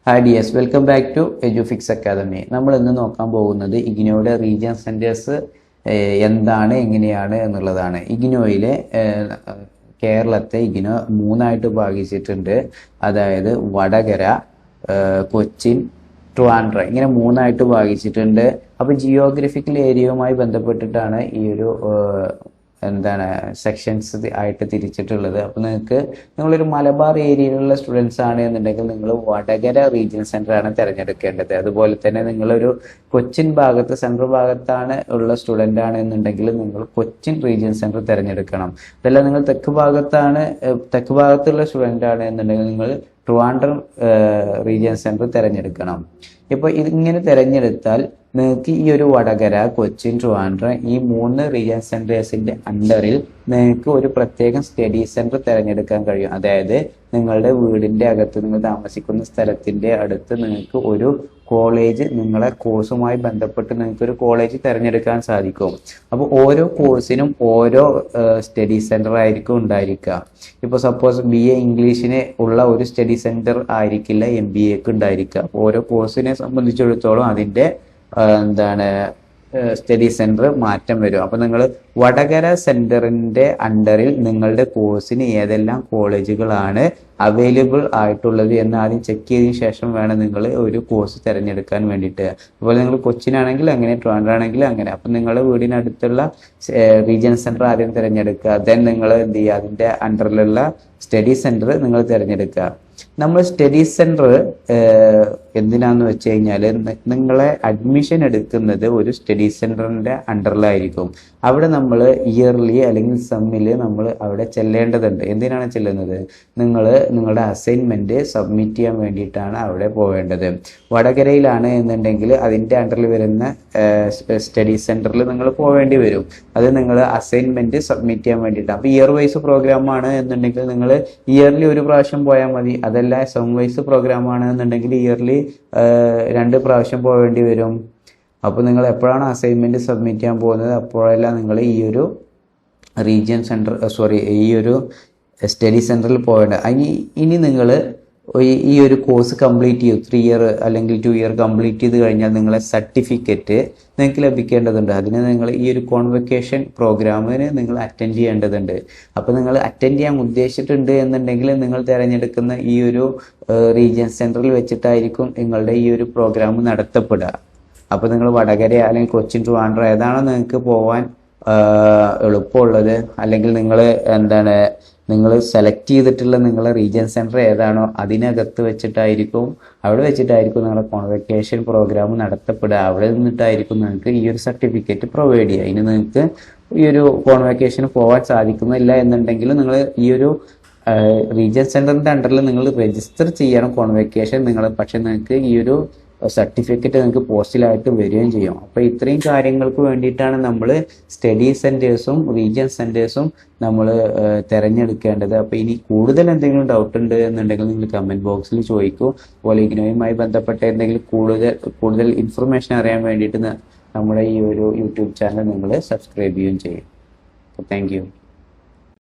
Hi dears, welcome back to Edufix academy. നമ്മൾ ഇന്ന് നോക്കാൻ പോകുന്നത് ഇഗ്നോയുടെ റീജിയൻ സെൻറ്റേഴ്സ് എന്താണ്, എങ്ങനെയാണ് എന്നുള്ളതാണ്. ഇഗ്നോയിലെ കേരളത്തെ ഇഗ്നോ മൂന്നായിട്ട് ഭാഗിച്ചിട്ടുണ്ട്. അതായത് വടകര, കൊച്ചിൻ, ട്രിവാൻഡ്രം, ഇങ്ങനെ മൂന്നായിട്ട് ഭാഗിച്ചിട്ടുണ്ട്. അപ്പോൾ ജിയോഗ്രഫിക്കൽ ഏരിയയുമായി ബന്ധപ്പെട്ടിട്ടാണ് ഈ ഒരു സെക്ഷൻസ് ആയിട്ട് തിരിച്ചിട്ടുള്ളത്. അപ്പോൾ നിങ്ങളൊരു മലബാർ ഏരിയയിലുള്ള സ്റ്റുഡൻസ് ആണ് എന്നുണ്ടെങ്കിൽ നിങ്ങൾ വടകര റീജിയൻ സെന്റർ ആണ് തിരഞ്ഞെടുക്കേണ്ടത്. അതുപോലെ തന്നെ നിങ്ങളൊരു കൊച്ചിൻ ഭാഗത്ത് സെൻട്രൽ ഭാഗത്താണ് ഉള്ള സ്റ്റുഡൻ്റ് ആണ് എന്നുണ്ടെങ്കിൽ നിങ്ങൾ കൊച്ചിൻ റീജിയൻ സെന്റർ തിരഞ്ഞെടുക്കണം. അതല്ല നിങ്ങൾ തെക്ക് ഭാഗത്തുള്ള സ്റ്റുഡൻ്റ് ആണ് എന്നുണ്ടെങ്കിൽ നിങ്ങൾ ട്രിവാൻഡ്രം റീജിയൻ സെന്റർ തിരഞ്ഞെടുക്കണം. ഇപ്പോൾ ഇതിങ്ങനെ തിരഞ്ഞെടുത്താൽ നിങ്ങൾക്ക് ഈ ഒരു വടകര, കൊച്ചിൻ, ട്രിവാൻഡ്രം ഈ മൂന്ന് റീജിയൻ സെന്റേഴ്സിന്റെ അണ്ടറിൽ നിങ്ങൾക്ക് ഒരു പ്രത്യേകം സ്റ്റഡി സെന്റർ തിരഞ്ഞെടുക്കാൻ കഴിയും. അതായത് നിങ്ങളുടെ വീടിന്റെ അകത്ത്, നിങ്ങൾ താമസിക്കുന്ന സ്ഥലത്തിന്റെ അടുത്ത് നിങ്ങൾക്ക് ഒരു കോളേജ്, നിങ്ങളെ കോഴ്സുമായി ബന്ധപ്പെട്ട് നിങ്ങൾക്ക് ഒരു കോളേജ് തിരഞ്ഞെടുക്കാൻ സാധിക്കും. അപ്പോൾ ഓരോ കോഴ്സിനും ഓരോ സ്റ്റഡി സെന്റർ ആയിരിക്കും ഉണ്ടായിരിക്കുക. ഇപ്പോൾ സപ്പോസ് BA ഇംഗ്ലീഷിന് ഉള്ള ഒരു സ്റ്റഡി സെന്റർ ആയിരിക്കില്ല MBAക്ക് ഉണ്ടായിരിക്കുക. ഓരോ കോഴ്സിനെ സംബന്ധിച്ചിടത്തോളം അതിന്റെ സ്റ്റഡി സെന്റർ മാറ്റം വരും. അപ്പൊ നിങ്ങൾ വടകര സെന്ററിന്റെ അണ്ടറിൽ നിങ്ങളുടെ കോഴ്സിന് ഏതെല്ലാം കോളേജുകളാണ് അവൈലബിൾ ആയിട്ടുള്ളത് എന്ന് ആദ്യം ചെക്ക് ചെയ്തതിനു ശേഷം വേണം നിങ്ങൾ ഒരു കോഴ്സ് തിരഞ്ഞെടുക്കാൻ വേണ്ടിയിട്ട്. അതുപോലെ നിങ്ങൾ കൊച്ചിനാണെങ്കിൽ അങ്ങനെ, ട്രിവാൻഡ്രം ആണെങ്കിൽ അങ്ങനെ. അപ്പം നിങ്ങളുടെ വീടിനടുത്തുള്ള റീജിയൻ സെന്റർ ആദ്യം തിരഞ്ഞെടുക്കുക. ദെൻ നിങ്ങൾ എന്ത് ചെയ്യുക, അതിന്റെ അണ്ടറിലുള്ള സ്റ്റഡി സെന്റർ നിങ്ങൾ തിരഞ്ഞെടുക്കുക. നമ്മൾ സ്റ്റഡി സെന്റർ എന്തിനാന്ന് വെച്ച് കഴിഞ്ഞാൽ നിങ്ങളെ അഡ്മിഷൻ എടുക്കുന്നത് ഒരു സ്റ്റഡി സെന്ററിന്റെ അണ്ടറിലായിരിക്കും. അവിടെ നമ്മൾ ഇയർലി അല്ലെങ്കിൽ സെമ്മിൽ നമ്മൾ അവിടെ ചെല്ലേണ്ടതുണ്ട്. എന്തിനാണ് ചെല്ലുന്നത്? നിങ്ങളുടെ അസൈൻമെന്റ് സബ്മിറ്റ് ചെയ്യാൻ വേണ്ടിയിട്ടാണ് അവിടെ പോവേണ്ടത്. വടകരയിലാണ് എന്നുണ്ടെങ്കിൽ അതിന്റെ അണ്ടറിൽ വരുന്ന സ്റ്റഡി സെന്ററിൽ നിങ്ങൾ പോവേണ്ടി വരും. അത് നിങ്ങൾ അസൈൻമെന്റ് സബ്മിറ്റ് ചെയ്യാൻ വേണ്ടിയിട്ടാണ്. അപ്പോൾ ഇയർ വൈസ് പ്രോഗ്രാം ആണ് എന്നുണ്ടെങ്കിൽ നിങ്ങൾ ഇയർലി ഒരു പ്രാവശ്യം പോയാൽ മതി. അതല്ല സെം വൈസ് പ്രോഗ്രാം ആണ് എന്നുണ്ടെങ്കിൽ ഇയർലി 2 പ്രാവശ്യം പോവേണ്ടി വരും. അപ്പോൾ നിങ്ങൾ എപ്പോഴാണ് അസൈൻമെന്റ് സബ്മിറ്റ് ചെയ്യാൻ പോകുന്നത് അപ്പോഴെല്ലാം നിങ്ങൾ ഈ ഒരു റീജിയൻ സെന്റർ ഈ ഒരു സ്റ്റഡി സെന്ററിൽ പോകേണ്ടത്. ഇനി നിങ്ങൾ ഈ ഒരു കോഴ്സ് കംപ്ലീറ്റ് ചെയ്യും, 3 ഇയർ അല്ലെങ്കിൽ 2 ഇയർ കംപ്ലീറ്റ് ചെയ്ത് കഴിഞ്ഞാൽ നിങ്ങളെ സർട്ടിഫിക്കറ്റ് നിങ്ങൾക്ക് ലഭിക്കേണ്ടതുണ്ട്. അതിന് നിങ്ങൾ ഈ ഒരു കോൺവൊക്കേഷൻ പ്രോഗ്രാമിന് നിങ്ങൾ അറ്റൻഡ് ചെയ്യേണ്ടതുണ്ട്. അപ്പോൾ നിങ്ങൾ അറ്റൻഡ് ചെയ്യാൻ ഉദ്ദേശിച്ചിട്ടുണ്ട് എന്നുണ്ടെങ്കിൽ നിങ്ങൾ തിരഞ്ഞെടുക്കുന്ന ഈ ഒരു റീജിയൻ സെന്ററിൽ വെച്ചിട്ടായിരിക്കും നിങ്ങളുടെ ഈ ഒരു പ്രോഗ്രാം നടത്തപ്പെടുക. അപ്പോൾ നിങ്ങൾ വടകര അല്ലെങ്കിൽ കൊച്ചിൻ, ട്രിവാൻഡ്രം ഏതാണോ നിങ്ങൾക്ക് പോകാൻ എളുപ്പമുള്ളത്, അല്ലെങ്കിൽ നിങ്ങൾ സെലക്ട് ചെയ്തിട്ടുള്ള നിങ്ങളുടെ റീജിയൻ സെന്റർ ഏതാണോ അതിനകത്ത് വെച്ചിട്ടായിരിക്കും, അവിടെ വെച്ചിട്ടായിരിക്കും നിങ്ങളുടെ കോൺവൊക്കേഷൻ പ്രോഗ്രാം നടത്തപ്പെടുക. അവിടെ നിന്നിട്ടായിരിക്കും നിങ്ങൾക്ക് ഈ ഒരു സർട്ടിഫിക്കറ്റ് പ്രൊവൈഡ് ചെയ്യുക. ഇനി നിങ്ങൾക്ക് ഈ ഒരു കോൺവൊക്കേഷന് പോകാൻ സാധിക്കുന്നില്ല എന്നുണ്ടെങ്കിൽ നിങ്ങൾ ഈ ഒരു റീജിയൻ സെന്ററിന്റെ അണ്ടറിൽ നിങ്ങൾ രജിസ്റ്റർ ചെയ്യണം കോൺവൊക്കേഷൻ പക്ഷെ നിങ്ങൾക്ക് ഈ ഒരു സർട്ടിഫിക്കറ്റ് നിങ്ങൾക്ക് പോസ്റ്റിലായിട്ട് വരികയും ചെയ്യും. അപ്പോൾ ഇത്രയും കാര്യങ്ങൾക്ക് വേണ്ടിയിട്ടാണ് നമ്മൾ സ്റ്റഡി സെന്റേഴ്സും റീജിയൻ സെന്റേഴ്സും നമ്മൾ തിരഞ്ഞെടുക്കേണ്ടത്. അപ്പോൾ ഇനി കൂടുതൽ എന്തെങ്കിലും ഡൗട്ട് ഉണ്ട് എന്നുണ്ടെങ്കിൽ നിങ്ങൾ കമന്റ് ബോക്സിൽ ചോദിക്കൂ. അതുപോലെ ഇഗ്നോയുമായി ബന്ധപ്പെട്ട എന്തെങ്കിലും കൂടുതൽ ഇൻഫർമേഷൻ അറിയാൻ വേണ്ടിയിട്ട് നമ്മുടെ ഈ ഒരു യൂട്യൂബ് ചാനൽ നിങ്ങൾ സബ്സ്ക്രൈബ് ചെയ്യുകയും ചെയ്യും. Thank you.